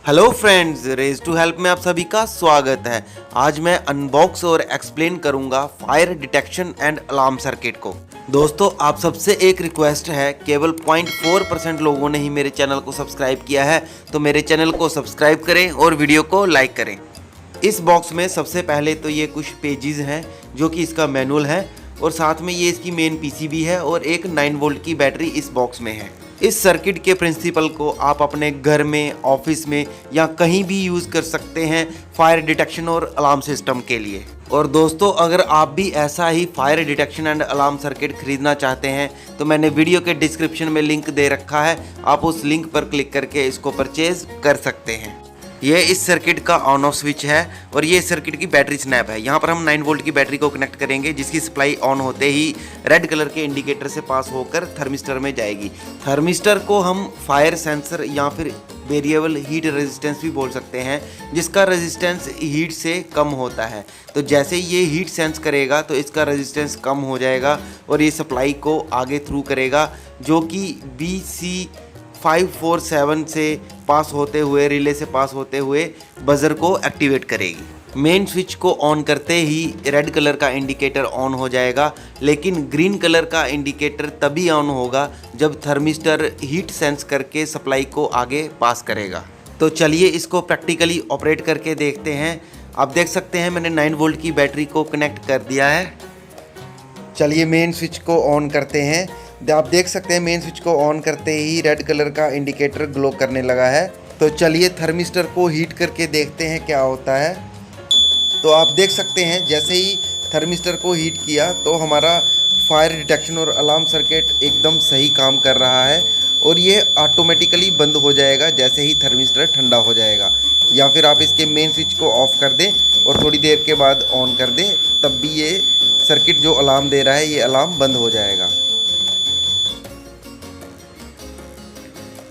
Hello friends, रेज to help में आप सभी का स्वागत है। आज मैं अनबॉक्स और एक्सप्लेन करूंगा fire detection and alarm circuit को। दोस्तों, आप सबसे एक रिक्वेस्ट है, केवल 0.4% लोगों ने ही मेरे चैनल को सब्सक्राइब किया है, तो मेरे चैनल को सब्सक्राइब करें और वीडियो को लाइक करें। इस बॉक्स में सबसे पहले तो ये कुछ पेजेस हैं जो कि इसका मैनुअल है, और साथ में ये इसकी मेन पीसीबी है और एक 9 वोल्ट की बैटरी इस बॉक्स में है। इस सर्किट के प्रिंसिपल को आप अपने घर में, ऑफिस में या कहीं भी यूज़ कर सकते हैं फायर डिटेक्शन और अलार्म सिस्टम के लिए। और दोस्तों, अगर आप भी ऐसा ही fire detection and alarm circuit खरीदना चाहते हैं तो मैंने वीडियो के डिस्क्रिप्शन में लिंक दे रखा है, आप उस लिंक पर क्लिक करके इसको परचेज कर सकते हैं। ये इस सर्किट का ऑन ऑफ स्विच है और ये सर्किट की बैटरी स्नैप है। यहाँ पर हम 9 वोल्ट की बैटरी को कनेक्ट करेंगे, जिसकी सप्लाई ऑन होते ही रेड कलर के इंडिकेटर से पास होकर थर्मिस्टर में जाएगी। थर्मिस्टर को हम फायर सेंसर या फिर वेरिएबल हीट रेजिस्टेंस भी बोल सकते हैं, जिसका रेजिस्टेंस हीट से कम होता है। तो जैसे ये हीट सेंस करेगा तो इसका रेजिस्टेंस कम हो जाएगा और ये सप्लाई को आगे थ्रू करेगा, जो कि BC547 से पास होते हुए, रिले से पास होते हुए बजर को एक्टिवेट करेगी। मेन स्विच को ऑन करते ही रेड कलर का इंडिकेटर ऑन हो जाएगा, लेकिन ग्रीन कलर का इंडिकेटर तभी ऑन होगा जब थर्मिस्टर हीट सेंस करके सप्लाई को आगे पास करेगा। तो चलिए इसको प्रैक्टिकली ऑपरेट करके देखते हैं। आप देख सकते हैं मैंने 9 वोल्ट की बैटरी को कनेक्ट कर दिया है। चलिए मेन स्विच को ऑन करते हैं। आप देख सकते हैं मेन स्विच को ऑन करते ही रेड कलर का इंडिकेटर ग्लो करने लगा है। तो चलिए थर्मिस्टर को हीट करके देखते हैं क्या होता है। तो आप देख सकते हैं जैसे ही थर्मिस्टर को हीट किया तो हमारा फायर डिटेक्शन और अलार्म सर्किट एकदम सही काम कर रहा है, और ये ऑटोमेटिकली बंद हो जाएगा जैसे ही थर्मिस्टर ठंडा हो जाएगा। या फिर आप इसके मेन स्विच को ऑफ कर दें और थोड़ी देर के बाद ऑन कर दें, तब भी ये सर्किट जो अलार्म दे रहा है ये अलार्म बंद हो जाएगा।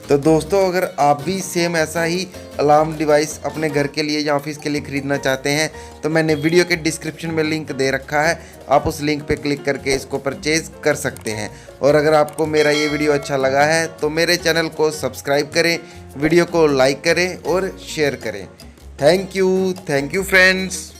तो दोस्तों, अगर आप भी सेम ऐसा ही अलार्म डिवाइस अपने घर के लिए या ऑफिस के लिए ख़रीदना चाहते हैं तो मैंने वीडियो के डिस्क्रिप्शन में लिंक दे रखा है, आप उस लिंक पे क्लिक करके इसको परचेज़ कर सकते हैं। और अगर आपको मेरा ये वीडियो अच्छा लगा है तो मेरे चैनल को सब्सक्राइब करें, वीडियो को लाइक करें और शेयर करें। Thank you friends.